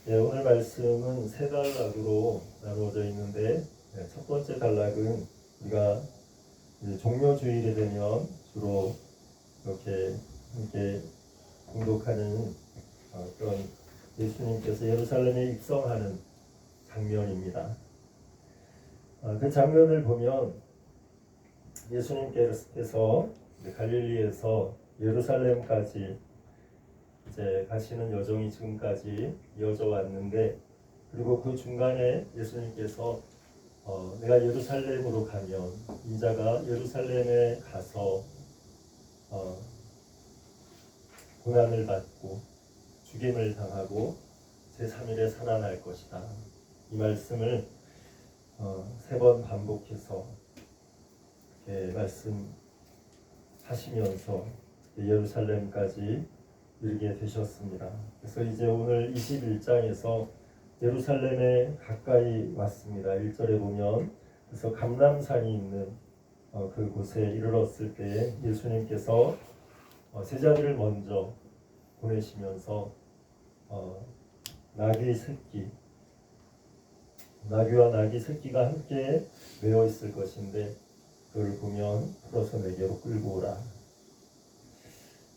네, 오늘 말씀은 세 단락으로 나누어져 있는데, 첫 번째 단락은 우리가 이제 종료주일이 되면 주로 이렇게 함께 공독하는 그런 예수님께서 예루살렘에 입성하는 장면입니다. 그 장면을 보면 예수님께서 갈릴리에서 예루살렘까지 이제 가시는 여정이 지금까지 이어져 왔는데, 그리고 그 중간에 예수님께서 내가 예루살렘으로 가면 인자가 예루살렘에 가서 고난을 받고 죽임을 당하고 제3일에 살아날 것이다. 이 말씀을 세 번 반복해서 이렇게 말씀하시면서 예루살렘까지 이르게 되셨습니다. 그래서 이제 오늘 21장에서 예루살렘에 가까이 왔습니다. 1절에 보면 그래서 감람산이 있는 그곳에 이르렀을 때에 예수님께서 제자들을 먼저 보내시면서 나귀와 나귀 새끼가 함께 매어 있을 것인데 그걸 보면 풀어서 내게로 끌고 오라.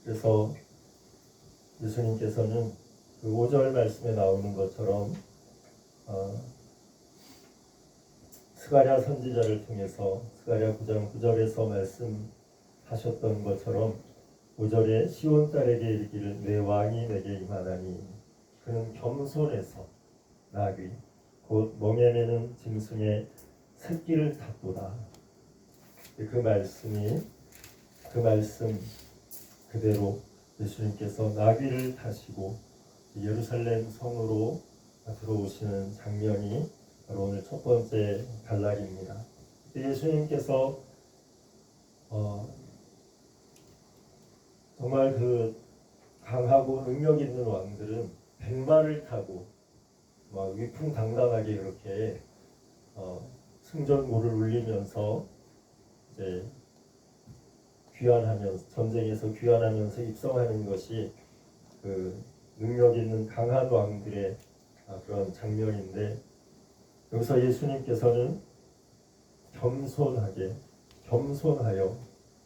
그래서 예수님께서는 그 5절 말씀에 나오는 것처럼 스가랴 선지자를 통해서 스가랴 9장 9절에서 말씀하셨던 것처럼 5절에 시온 딸에게 이르기를 내 왕이 내게 임하나니 그는 겸손해서 나귀 곧 멍에 매는 짐승의 새끼를 탔도다. 그 말씀 그대로 예수님께서 나귀를 타시고 예루살렘 성으로 들어오시는 장면이 바로 오늘 첫 번째 단락입니다. 예수님께서 정말 그 강하고 능력 있는 왕들은 백마를 타고 막 위풍당당하게 그렇게 승전고를 울리면서 이제 귀환하면서 전쟁에서 귀환하면서 입성하는 것이 그 능력 있는 강한 왕들의 그런 장면인데, 여기서 예수님께서는 겸손하여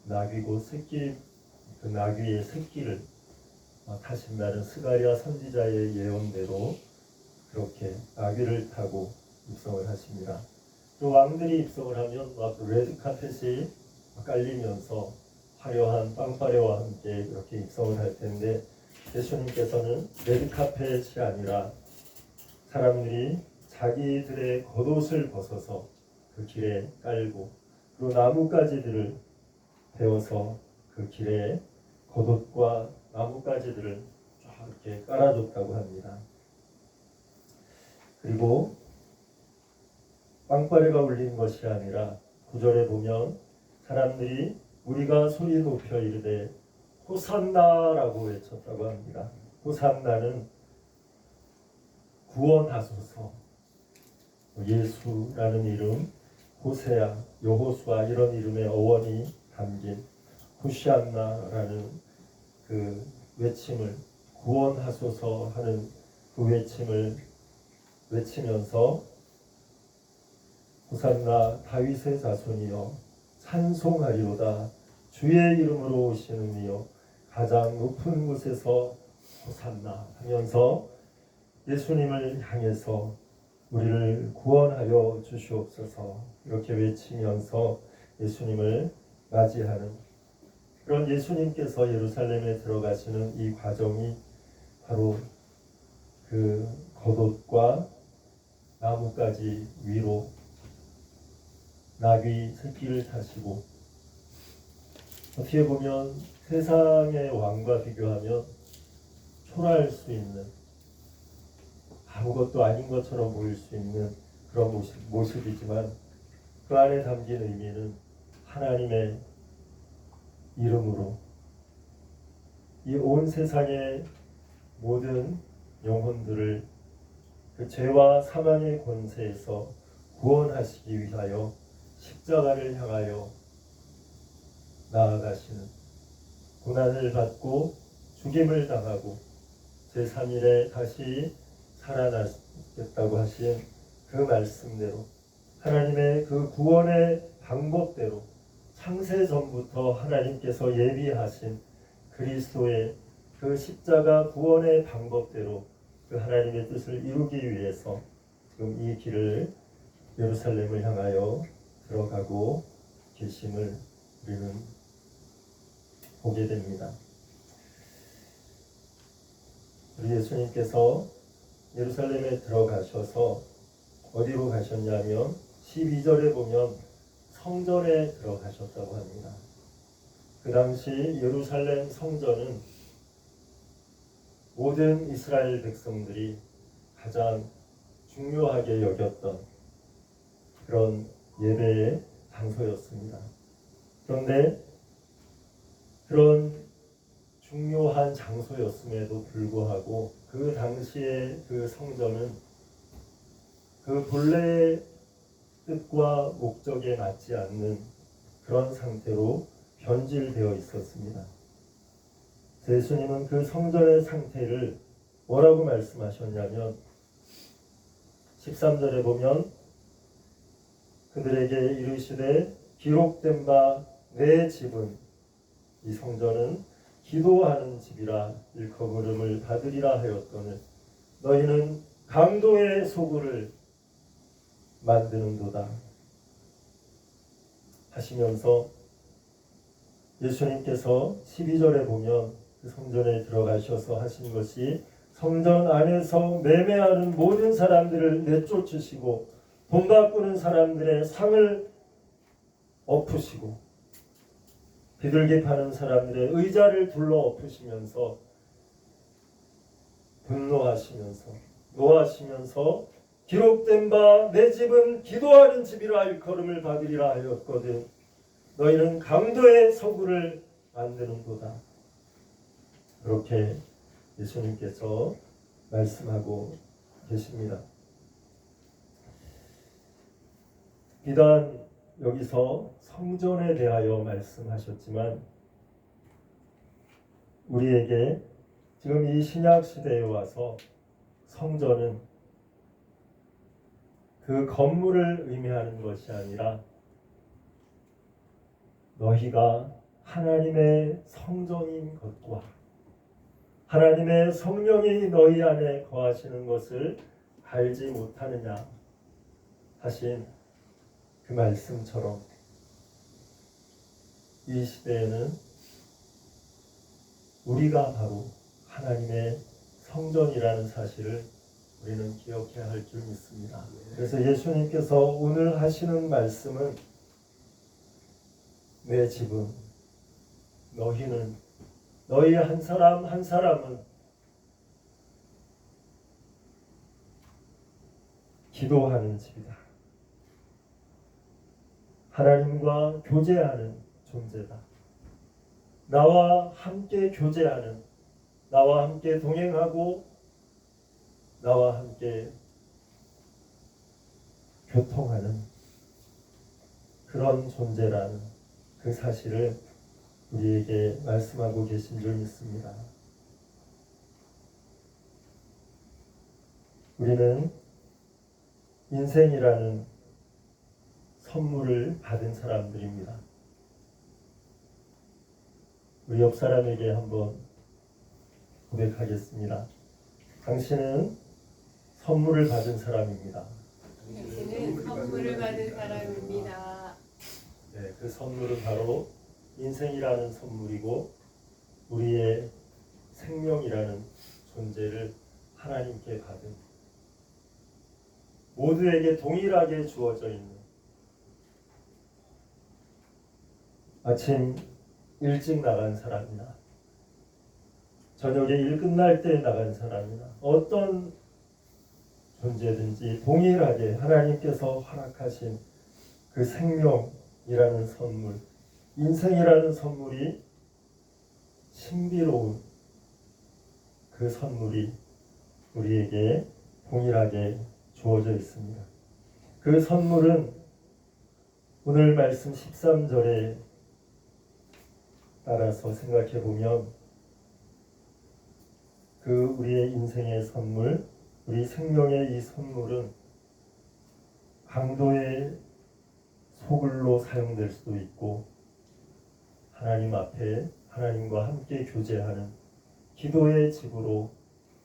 나귀고 그 나귀의 새끼를 타신다는 스가랴 선지자의 예언대로 그렇게 나귀를 타고 입성을 하십니다. 또 왕들이 입성을 하면 막 레드카펫이 깔리면서 화려한 빵빠레와 함께 이렇게 입성을 할 텐데, 예수님께서는 레드카펫이 아니라 사람들이 자기들의 겉옷을 벗어서 그 길에 깔고 그리고 나뭇가지들을 베어서 그 길에 겉옷과 나뭇가지들을 쫙 이렇게 깔아줬다고 합니다. 그리고 빵빠레가 울린 것이 아니라 9절에 보면 사람들이 우리가 소리 높여 이르되 호산나라고 외쳤다고 합니다. 호산나는 구원하소서, 예수라는 이름, 호세아, 여호수아 이런 이름의 어원이 담긴 호시안나라는 그 외침을, 구원하소서 하는 그 외침을 외치면서 호산나 다윗의 자손이여 찬송하리로다, 주의 이름으로 오시는 이여 가장 높은 곳에서 호산나 하면서 예수님을 향해서 우리를 구원하여 주시옵소서 이렇게 외치면서 예수님을 맞이하는 그런 예수님께서 예루살렘에 들어가시는 이 과정이 바로 그 겉옷과 나뭇가지 위로 나귀 새끼를 타시고, 어떻게 보면 세상의 왕과 비교하면 초라할 수 있는, 아무것도 아닌 것처럼 보일 수 있는 그런 모습이지만 그 안에 담긴 의미는 하나님의 이름으로 이 온 세상의 모든 영혼들을 그 죄와 사망의 권세에서 구원하시기 위하여 십자가를 향하여 나아가시는, 고난을 받고 죽임을 당하고 제3일에 다시 살아나겠다고 하신 그 말씀대로 하나님의 그 구원의 방법대로 창세 전부터 하나님께서 예비하신 그리스도의 그 십자가 구원의 방법대로 그 하나님의 뜻을 이루기 위해서 지금 이 길을 예루살렘을 향하여 들어가고 계심을 우리는 보게 됩니다. 우리 예수님께서 예루살렘에 들어가셔서 어디로 가셨냐면 12절에 보면 성전에 들어가셨다고 합니다. 그 당시 예루살렘 성전은 모든 이스라엘 백성들이 가장 중요하게 여겼던 그런 예배의 장소였습니다. 그런데 그런 중요한 장소였음에도 불구하고 그 당시의 그 성전은 그 본래의 뜻과 목적에 맞지 않는 그런 상태로 변질되어 있었습니다. 예수님은 그 성전의 상태를 뭐라고 말씀하셨냐면 13절에 보면 그들에게 이르시되 기록된 바 내 집은 이 성전은 기도하는 집이라 일컬음을 받으리라 하였거늘 너희는 강도의 소굴을 만드는도다 하시면서 예수님께서 12절에 보면 그 성전에 들어가셔서 하신 것이 성전 안에서 매매하는 모든 사람들을 내쫓으시고 돈 바꾸는 사람들의 상을 엎으시고 비둘기 파는 사람들의 의자를 둘러 엎으시면서 분노하시면서 노하시면서 기록된 바 내 집은 기도하는 집이라 일컬음을 받으리라 하였거든 너희는 강도의 서구를 만드는도다. 그렇게 예수님께서 말씀하고 계십니다. 비단 여기서 성전에 대하여 말씀하셨지만 우리에게 지금 이 신약 시대에 와서 성전은 그 건물을 의미하는 것이 아니라 너희가 하나님의 성전인 것과 하나님의 성령이 너희 안에 거하시는 것을 알지 못하느냐 하신 그 말씀처럼 이 시대에는 우리가 바로 하나님의 성전이라는 사실을 우리는 기억해야 할 줄 믿습니다. 그래서 예수님께서 오늘 하시는 말씀은 내 집은 너희는 너희 한 사람 한 사람은 기도하는 집이다. 하나님과 교제하는 존재다. 나와 함께 교제하는, 나와 함께 동행하고 나와 함께 교통하는 그런 존재라는 그 사실을 우리에게 말씀하고 계신 줄 믿습니다. 우리는 인생이라는 선물을 받은 사람들입니다. 우리 옆 사람에게 한번 고백하겠습니다. 당신은 선물을 받은 사람입니다. 당신은 선물을 받은 사람입니다. 네, 그 선물은 바로 인생이라는 선물이고 우리의 생명이라는 존재를 하나님께 받은 모두에게 동일하게 주어져 있는 아침 일찍 나간 사람이나 저녁에 일 끝날 때 나간 사람이나 어떤 존재든지 동일하게 하나님께서 허락하신 그 생명이라는 선물, 인생이라는 선물이 신비로운 그 선물이 우리에게 동일하게 주어져 있습니다. 그 선물은 오늘 말씀 13절에 따라서 생각해 보면 그 우리의 인생의 선물, 우리 생명의 이 선물은 강도의 소굴로 사용될 수도 있고 하나님 앞에 하나님과 함께 교제하는 기도의 집으로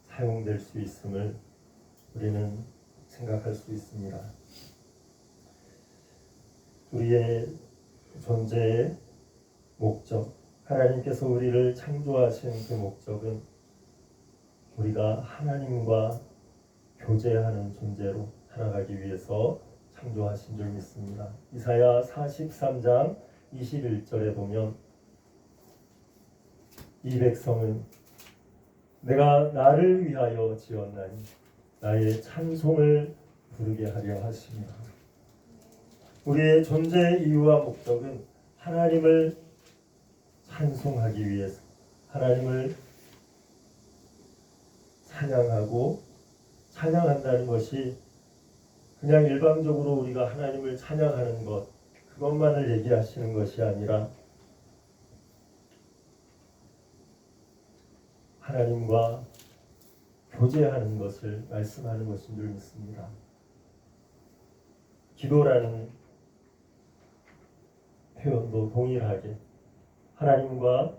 사용될 수 있음을 우리는 생각할 수 있습니다. 우리의 존재의 목적, 하나님께서 우리를 창조하신 그 목적은 우리가 하나님과 교제하는 존재로 살아가기 위해서 창조하신 줄 믿습니다. 이사야 43장 21절에 보면 이 백성은 내가 나를 위하여 지었나니 나의 찬송을 부르게 하려 하십니다. 우리의 존재의 이유와 목적은 하나님을 찬송하기 위해서, 하나님을 찬양한다는 것이 그냥 일방적으로 우리가 하나님을 찬양하는 것, 그것만을 얘기하시는 것이 아니라 하나님과 교제하는 것을 말씀하는 것인 줄 믿습니다. 기도라는 표현도 동일하게 하나님과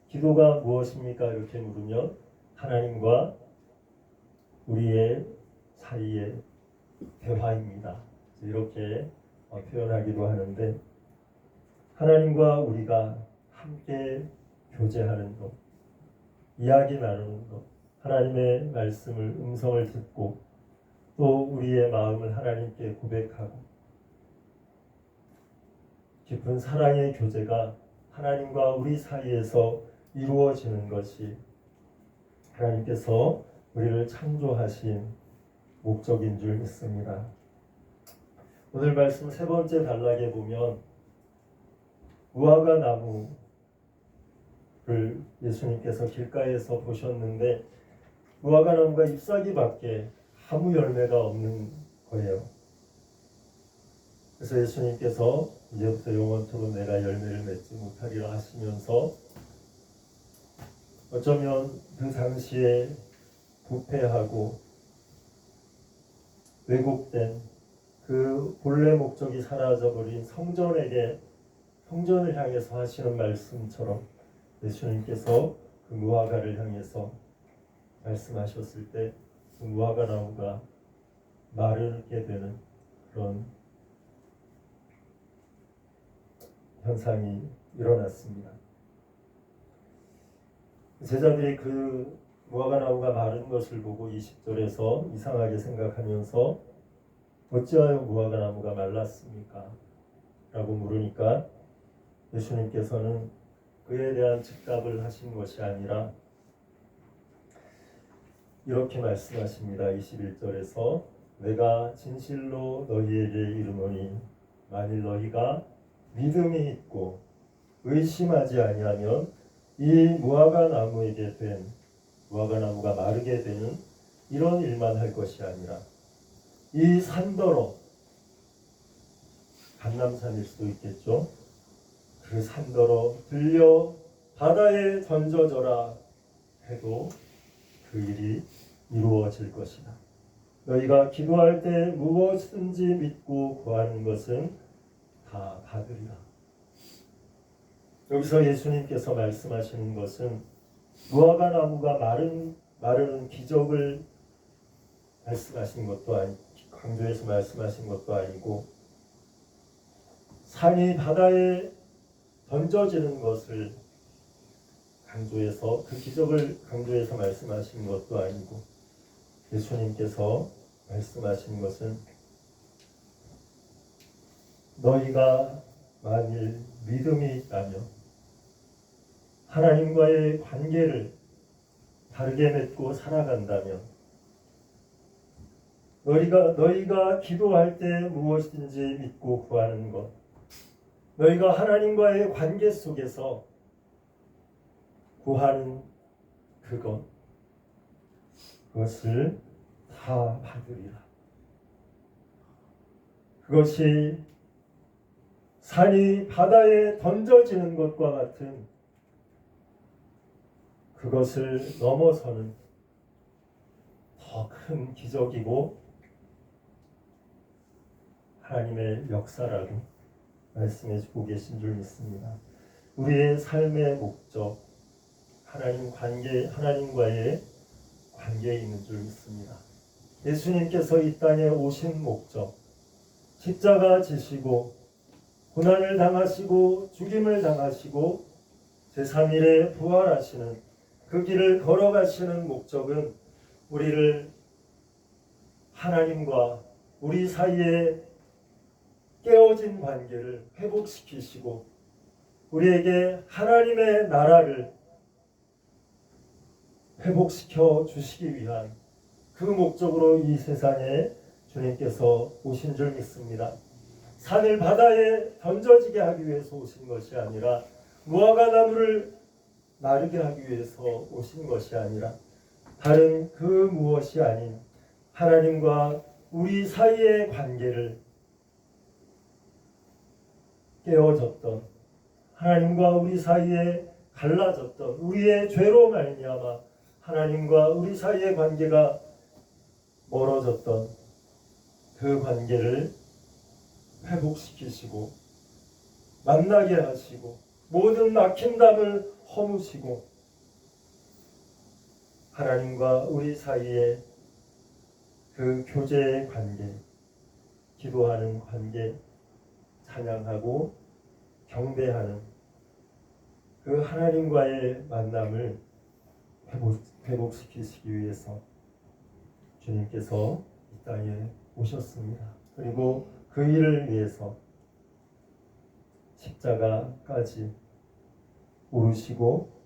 기도가 무엇입니까? 이렇게 물으면 하나님과 우리의 사이의 대화입니다. 이렇게 표현하기도 하는데 하나님과 우리가 함께 교제하는 것, 이야기 나누는 것, 하나님의 말씀을 음성을 듣고 또 우리의 마음을 하나님께 고백하고 깊은 사랑의 교제가 하나님과 우리 사이에서 이루어지는 것이 하나님께서 우리를 창조하신 목적인 줄 믿습니다. 오늘 말씀 세 번째 단락에 보면 무화과 나무를 예수님께서 길가에서 보셨는데 무화과 나무가 잎사귀밖에 아무 열매가 없는 거예요. 그래서 예수님께서 이제부터 영원토록 내가 열매를 맺지 못하리라 하시면서 어쩌면 그 당시에 부패하고 왜곡된 그 본래 목적이 사라져버린 성전을 향해서 하시는 말씀처럼 예수님께서 그 무화과를 향해서 말씀하셨을 때 그 무화과 나무가 마르게 되는 그런 현상이 일어났습니다. 제자들이 그 무화과 나무가 마른 것을 보고 20절에서 이상하게 생각하면서 어찌하여 무화과 나무가 말랐습니까? 라고 물으니까 예수님께서는 그에 대한 즉답을 하신 것이 아니라 이렇게 말씀하십니다. 21절에서 내가 진실로 너희에게 이르노니 만일 너희가 믿음이 있고 의심하지 아니하면 이 무화과 나무가 마르게 되는 이런 일만 할 것이 아니라 이 산더러 감람산일 수도 있겠죠. 그 산더러 들려 바다에 던져져라 해도 그 일이 이루어질 것이다. 너희가 기도할 때 무엇든지 믿고 구하는 것은 다 받으리라. 여기서 예수님께서 말씀하시는 것은 무화과 나무가 마르는 기적을 말씀하신 것도 아니고 강조해서 말씀하신 것도 아니고 산이 바다에 던져지는 것을 강조해서 그 기적을 강조해서 말씀하신 것도 아니고 예수님께서 말씀하신 것은 너희가 만일 믿음이 있다면 하나님과의 관계를 바르게 맺고 살아간다면 너희가 기도할 때 무엇이든지 믿고 구하는 것, 너희가 하나님과의 관계 속에서 구하는 그것을 다 받으리라. 그것이 산이 바다에 던져지는 것과 같은 그것을 넘어서는 더 더 큰 기적이고 하나님의 역사라고 말씀해주고 계신 줄 믿습니다. 우리의 삶의 목적, 하나님과의 관계에 있는 줄 믿습니다. 예수님께서 이 땅에 오신 목적, 십자가 지시고 고난을 당하시고 죽임을 당하시고 제3일에 부활하시는 그 길을 걸어가시는 목적은 우리를 하나님과 우리 사이에 깨어진 관계를 회복시키시고 우리에게 하나님의 나라를 회복시켜 주시기 위한 그 목적으로 이 세상에 주님께서 오신 줄 믿습니다. 산을 바다에 던져지게 하기 위해서 오신 것이 아니라 무화과 나무를 나르게 하기 위해서 오신 것이 아니라 다른 그 무엇이 아닌 하나님과 우리 사이의 관계를 깨어졌던 하나님과 우리 사이에 갈라졌던 우리의 죄로 말미암아 하나님과 우리 사이의 관계가 멀어졌던 그 관계를 회복시키시고 만나게 하시고 모든 막힌 담을 허무시고 하나님과 우리 사이에 그 교제의 관계, 기도하는 관계, 찬양하고 경배하는 그 하나님과의 만남을 회복시키시기 위해서 주님께서 이 땅에 오셨습니다. 그리고 그 일을 위해서 십자가까지 오르시고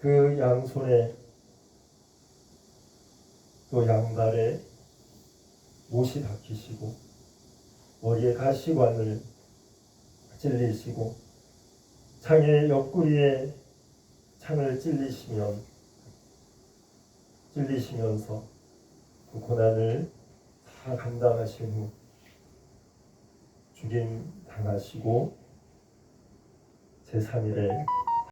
그 양손에 또 양발에 못이 박히시고 머리에 가시관을 찔리시고 창의 옆구리에 창을 찔리시면서 그 고난을 다 감당하신 후 죽임 당하시고 제3일에